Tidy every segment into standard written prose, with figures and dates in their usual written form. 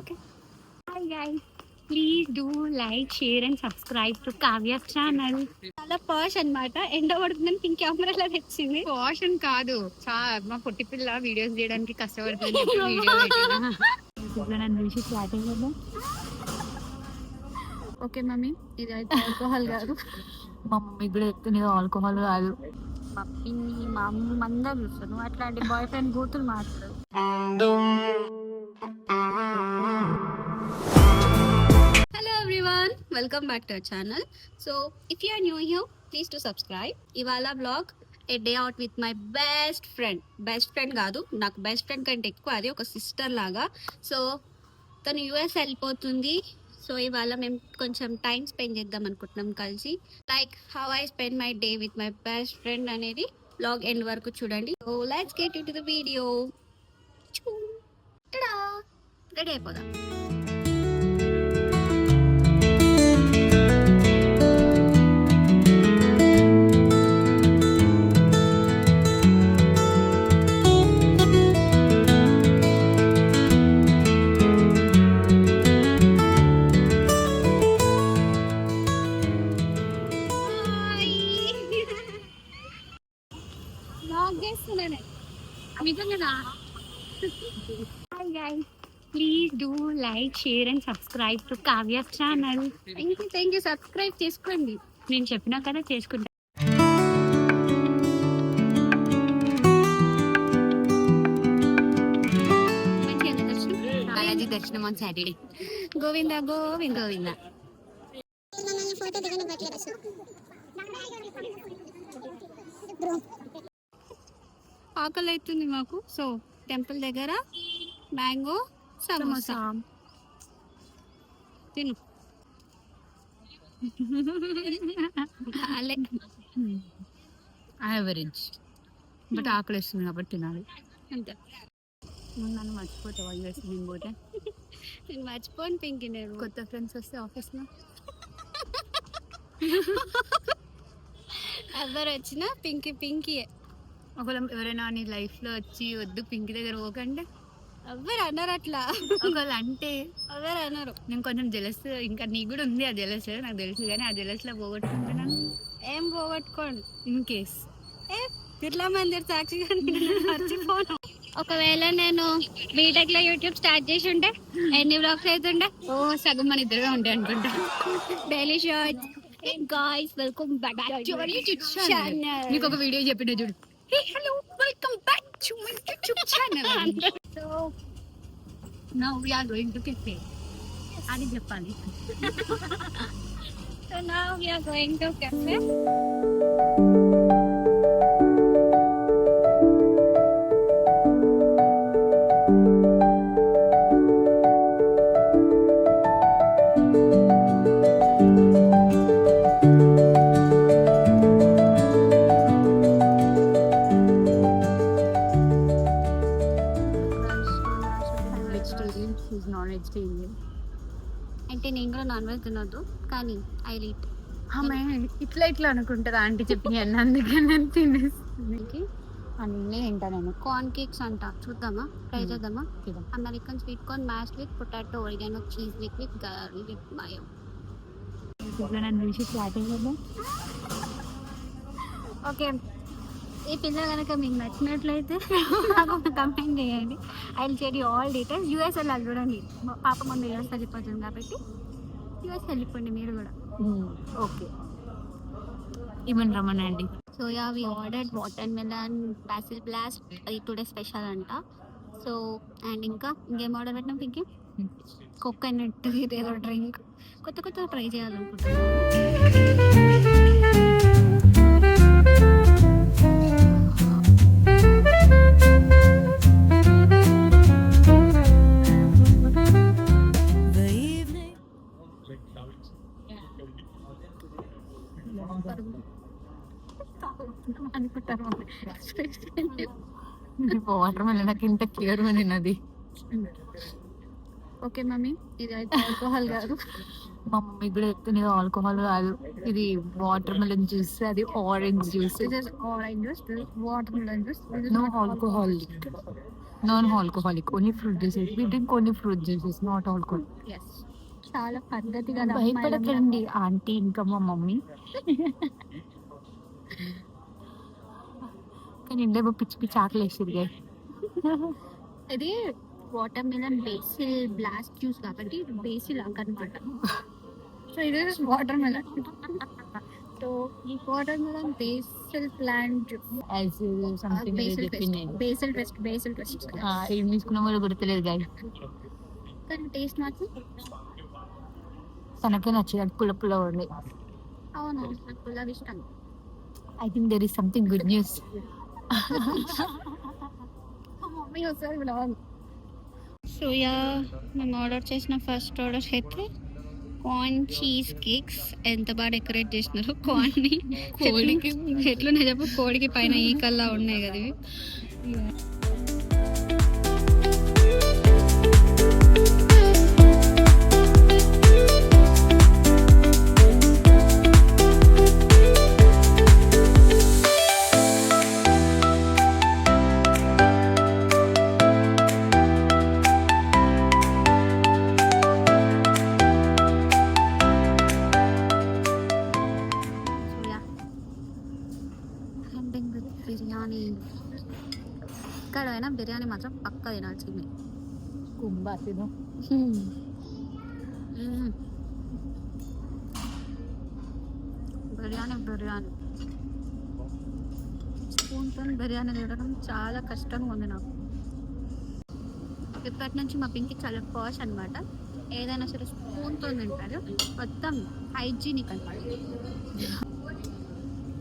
Okay. Hi guys. Please do like, share and subscribe to Kavya's channel. చాలా పాష్ అన్నమాట. ఎండ పడుతుందని పింక్ కెమెరాలో తెచ్చింది. కాషన్ కాదు, మా పొట్టి పిల్ల వీడియోస్ చేయడానికి కష్టపడుతుంది వీడియో పెట్టినా. నన్ను చూసి ఫ్లాట్ అయ్యదా. ఓకే మమ్మీ, ఇది అయితే ఆల్కహాల్ కాదు. మా మమ్మీ కూడా చెప్తుంది ఆల్కహాల్ కాదు. మా పిన్ని మా అమ్మ అందరూ చూస్తాను అట్లాంటి బాయ్ ఫ్రెండ్ కూతురు మాట్లాడు. Hello everyone, welcome back to our channel. So if you are new here please to subscribe. ఇవాళ blog a day out with my best friend కాదు, నాకు బెస్ట్ ఫ్రెండ్ కంటే ఎక్కువ అది ఒక సిస్టర్ లాగా. సో తను యూఎస్ వెళ్ళిపోతుంది. సో ఇవాళ మేము కొంచెం టైం స్పెండ్ చేద్దాం అనుకుంటున్నాం కలిసి. Like how I spend my day with my best friend అనేది బ్లాగ్ ఎండ్ వరకు చూడండి. So let's get in to the video. Ready అయిపోదాం. Hi guys, please do like, share and subscribe to Kavya's channel. Thank you. Subscribe చేసుకోండి. నేను చెప్పినా కదా చేసుకుంటా. బాలాజీ దర్శనం ఆన్ సాటర్డే. గోవింద గోవింద గోవింద. ఆకలి అవుతుంది మాకు. సో టెంపుల్ దగ్గర మ్యాంగో సమోసా తిను. యావరేజ్ బట్ ఆకలి వస్తుంది కాబట్టి తినాలి అంతే. నన్ను మర్చిపోతావా యూఎస్ నేను పోతే? నేను మర్చిపోను పింకి. నేను కొత్త ఫ్రెండ్స్ వస్తే ఆఫీస్లో ఎవరు వచ్చినా పింకీయే. ఒకవేళ ఎవరైనా నీ లైఫ్లో వచ్చి వద్దు పింకి దగ్గర పోకంటే ఎవరు అన్నారు అట్లా. ఒకవేళ అంటే ఎవరు అన్నారు. నేను కొంచెం జెలస్, ఇంకా నీకు కూడా ఉంది ఆ జెలస్, నాకు తెలుసు. కానీ ఆ జెలస్లో పోగొట్టుకుంటున్నాను. ఏం పోగొట్టుకోండి. ఇన్ కేస్ బిర్లా మందిర్ సాక్షిగా మర్చిపోను. ఒకవేళ నేను బీటెక్ లో యూట్యూబ్ స్టార్ట్ చేసి ఉంటే ఎన్ని వ్లాగ్స్ అవుతుండే? సగం మన ఇద్దరుగా ఉంటాయి అనుకుంటా. Daily shorts. Guys welcome back to our YouTube channel. నీకు ఒక వీడియో చెప్పిండే చూడు. Hey hello, welcome back to my YouTube channel. So now we are going to cafe అని చెప్పాలి. So now we are going to cafe. అంటే నేను కూడా non veg తినొద్దు, కానీ ఐ లీట్. ఇట్లా అనుకుంటారా ఆంటీ చెప్పి అన్న, అందుకే నేను తినేస్తుంది. అన్నీ తింటా నేను. కార్న్ కేక్స్ అంట, చూద్దామా? ట్రై చేద్దామా? American sweet corn mash with potato, oregano, cheese with garlic with mayo. నన్ను చూసి ఫ్లాట్ అయ్యదా. ఓకే, ఈ పిల్ల కనుక మీకు నచ్చినట్లయితే నాకు ఒక కమెంట్ చేయండి. I will share you all details. US వెళ్ళాలి చూడండి, పాప ముందు యూఎస్ వెళ్ళిపోతుంది కాబట్టి యూఎస్ వెళ్ళిపోండి మీరు కూడా. ఓకే, ఇవన్నీ రమ్మనండి. So yeah, we ordered watermelon basil blast, అది టుడే స్పెషల్ అంట. సో అండ్ ఇంకేం ఆర్డర్ పెట్టినాం పింకి? కోకోనట్ ఇదేదో డ్రింక్. కొత్త ట్రై చేయాలనుకుంటున్నాను. అనుకుంటారు వాటర్ మళ్ళీ నాకు ఇంత క్లియర్ తిన్నది. ఓకే మమ్మీ, ఇది అయితే ఆల్కహాల్ కాదు. మా మమ్మీ కూడా చెప్తుంది ఆల్కహాల్ కాదు, ఇది వాటర్ మెలన్ జ్యూస్, అది orange juice. This is orange juice, this is watermelon juice, this is no not alcohol. Non alcoholic, only fruit juices. We drink only fruit juices, not alcohol. Yes, చాలా పద్ధతి కదా. భయపడకండి aunty ఇంకా మా mummy. కానీ ఇంట్లో పిచ్చి పిచ్చి ఆకలి వేసింది. ఇది water melon basil blast juice కాబట్టి బేసిల్ అనమాట. సో ఇది వాటర్ మిలన్. సో ఈ water melon basil plant basil test ఏం తీసుకున్నా కూడా గుర్తులేదు గాయ. కానీ టేస్ట్ మాత్రం తనకే నచ్చింది, పుల్ల పుల్ల ఉంది. అవును, నాకు పుల్లగా ఇష్టం. I think there is something good news. Mummy ఒకసారి బ్లాగ్. సో యా, మేము ఆర్డర్ చేసిన ఫస్ట్ ఆర్డర్ అయితే కార్న్ చీజ్ కేక్స్. ఎంత బాగా డెకరేట్ చేసినారు కార్న్ని. కోడికి ఎట్లున్నాయి చెప్పు, కోడికి పైన ఈకల్లా ఉన్నాయి కదా ఇవి. బిర్యానీ ఎక్కడైనా బిర్యానీ మాత్రం పక్కా తినాల్సిందే. కుంభా తిను. బిర్యానీ స్పూన్తో బిర్యానీ తినడం చాలా కష్టంగా ఉంది నాకు. ఇప్పటి నుంచి మా పింకి చాలా పాష్ అనమాట. ఏదైనా సరే స్పూన్తో తింటారు, మొత్తం హైజీనిక్ అనమాట.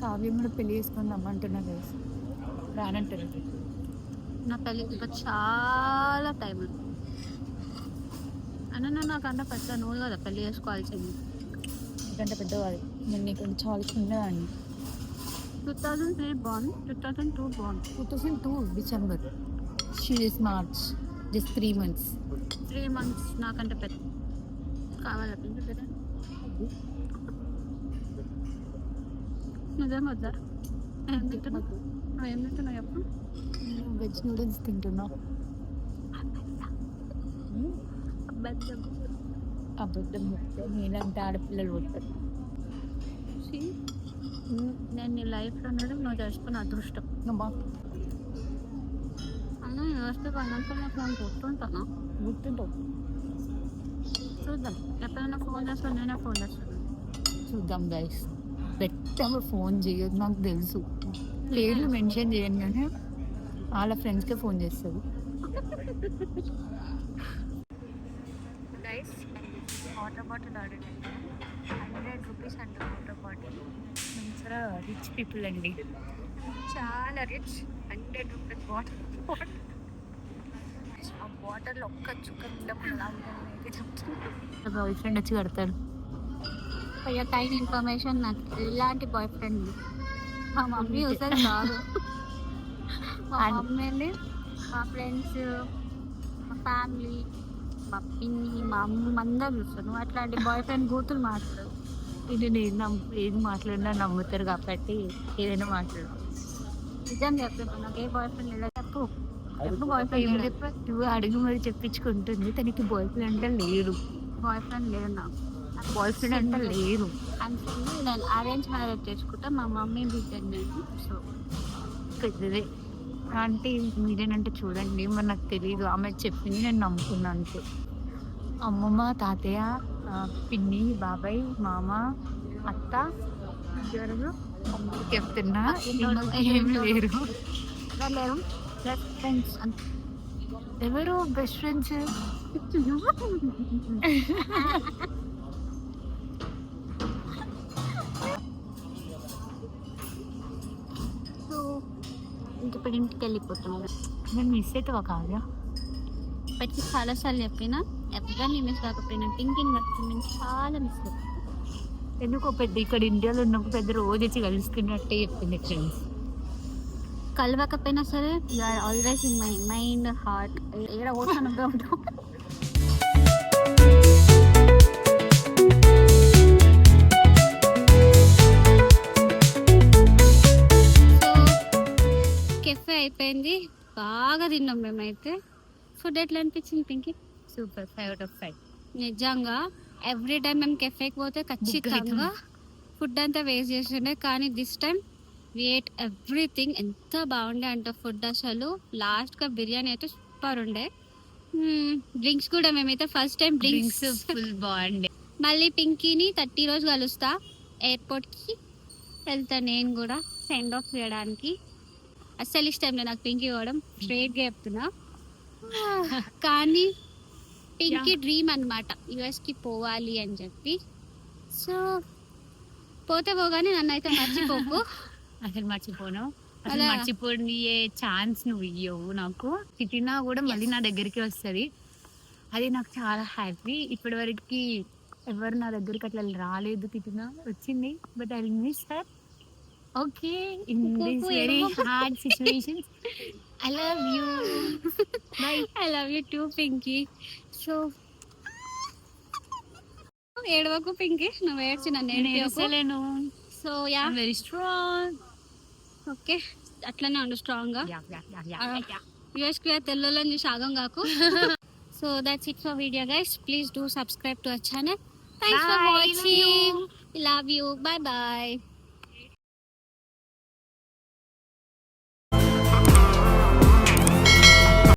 కావ్యం కూడా పెళ్లి చేసుకొని రమ్మంటున్నా కదా, రానంటుంది. నా పెళ్ళికి ఇంకా చాలా టైం ఉంది. అన్న నాకంటే పెద్ద నువ్వు కదా పెళ్ళి చేసుకోవాల్సింది. ఎందుకంటే పెద్దవాడు, నేను నీకు చాలా చిన్నదాన్ని. 2003 బాన్, 2002 బాన్. 2002 December. She is March, just 3 months. 3 months నాకంటే పెద్ద. కావాలంటే పెద్ద నిజం వద్దా? ఏం తింటున్నావు? ఏం తింటున్నావు చెప్పు. వెజ్ నూడిల్స్ తింటున్నా. అబద్ధం చెప్తే నేనంటే ఆడపిల్లలు పుట్టారు. నేను నీ లైఫ్లో ఉండడం నువ్వు చేసుకున్న అదృష్టం. అన్న వస్తే పన్నాక నేను గుర్తుంటానా? గుర్తుంటావు. చూద్దాం, ఎప్పుడైనా ఫోన్ చేస్తాను, నేనే ఫోన్ చేస్తాను. చూద్దాం గైస్. పెట్టాము ఫోన్ చేయదు, నాకు తెలుసు. పేర్లు మెన్షన్ చేయను కానీ వాళ్ళ ఫ్రెండ్స్కే ఫోన్ చేస్తుంది. గైస్, వాటర్ బాటిల్ ఆర్డర్ చేస్తాను. 100 రూపీస్ అంట వాటర్ బాటిల్. మంచిగా రిచ్ పీపుల్ అండి, చాలా రిచ్. 100 rupees water bottle. ఆ వాటర్లో ఒక్క చుక్క ఉండకుండా చెప్తున్నాను. బాయ్ ఫ్రెండ్ వచ్చి కడతారు. అయ్యా టైం ఇన్ఫర్మేషన్, నాకు ఎలాంటి బాయ్ ఫ్రెండ్. మా మమ్మీ వస్తుంది కాదు, మా మమ్మీ, మా ఫ్రెండ్స్, మా ఫ్యామిలీ, మా పిన్ని, మా అమ్మ అందరూ చూస్తాను. అట్లాంటి బాయ్ ఫ్రెండ్ బూతులు మాట్లాడు. ఇది నేను ఏది మాట్లాడినా నమ్ముతారు కాబట్టి ఏదైనా మాట్లాడు. నిజం చెప్తాను, నాకు ఏ బాయ్ ఫ్రెండ్ లేదా చెప్పు. బాయ్ ఫ్రెండ్ నువ్వు అడుగు మరి చెప్పించుకుంటుంది. తనకి బాయ్ ఫ్రెండ్ అంటే లేరు. బాయ్ ఫ్రెండ్ లేదు నాకు. బాయ్ ఫ్రెండ్ అంటే లేరు. నేను అరేంజ్ మ్యారేజ్ చేసుకుంటా. మా మమ్మీ బిడ్డ నేను. సో పెద్దదే ఆంటీ మీరేనంటే చూడండి, మరి నాకు తెలియదు. ఆమె చెప్పింది నేను నమ్ముకున్నాను అంతే. అమ్మమ్మ, తాతయ్య, పిన్ని, బాబాయ్, మామ, అత్త, ఎవరు చెప్తున్నా ఏమి లేరు. Best friends. ఎవరు బెస్ట్ ఫ్రెండ్స్? ఇప్పుడు ఇంటికి వెళ్ళిపోతున్నాను. నేను మిస్ అవుతావా కావ్య? ఇప్పటికి చాలాసార్లు చెప్పినా, ఎవరిని మిస్ కాకపోయినా పింకిని బట్టి నేను చాలా మిస్ అవుతాను. ఎందుకో పెద్ద ఇక్కడ ఇండియాలో ఉన్నప్పుడు పెద్ద రోజు వచ్చి కలుసుకున్నట్టే చెప్పింది ఫ్రెండ్స్. కలవకపోయినా సరే you are always in my mind, heart. ఏడ ఓట్లా ఉంటాం. కెఫే అయిపోయింది, బాగా తిన్నాం మేమైతే. ఫుడ్ ఎట్లా అనిపించింది పింకీ? Super, 5 out of 5. నిజంగా ఎవ్రీ టైం మేము కెఫేకి పోతే ఖచ్చితంగా ఫుడ్ అంతా వేస్ట్ చేస్తుండే, కానీ this time we ate everything. ఎంత బాగుండే అంటే ఫుడ్ అసలు. లాస్ట్గా బిర్యానీ అయితే సూపర్ ఉండే. డ్రింక్స్ కూడా మేమైతే ఫస్ట్ టైం డ్రింక్స్. ఫుల్ బాగుండే. మళ్ళీ పింకీని 30 రోజు కలుస్తా, ఎయిర్పోర్ట్కి వెళ్తా నేను కూడా సెండ్ ఆఫ్ చేయడానికి. అస్సలు ఇష్టం లేదు నాకు పింకీ పోవడం, స్ట్రైట్గా చెప్తున్నా. కానీ పింకీ డ్రీమ్ అనమాట యుఎస్కి పోవాలి అని చెప్పి. సో పోతే పోగానే నన్ను అయితే మర్చిపోకు. అసలు మర్చిపోను. అసలు అలా. మర్చిపోయే ఛాన్స్ నువ్వు ఇయ్యవు నాకు. తిట్టినా కూడా మళ్ళీ నా దగ్గరికి వస్తుంది. అది నాకు చాలా హ్యాపీ. ఇప్పటి వరకు ఎవరు నా దగ్గరికి అట్లా రాలేదు, తిట్టినా వచ్చింది. But I miss her. Okay, in this very hard situations I love you. Bye. I love you too Pinky. So ఏడవకు పింకీ, నువ్వు ఏడ్చి నన్ను నేను ఏడిపించకు. ఏడుస్తలేను. So yeah, I'm very strong. Okay అట్లనే ఉండు స్ట్రాంగ్గా. Yeah. యూఎస్కి తెల్లని చూసి ఆగం కాకు. So that's it for video guys. Please do subscribe to our channel. Thanks for Bye. Love you. Watching. Love you. Bye bye.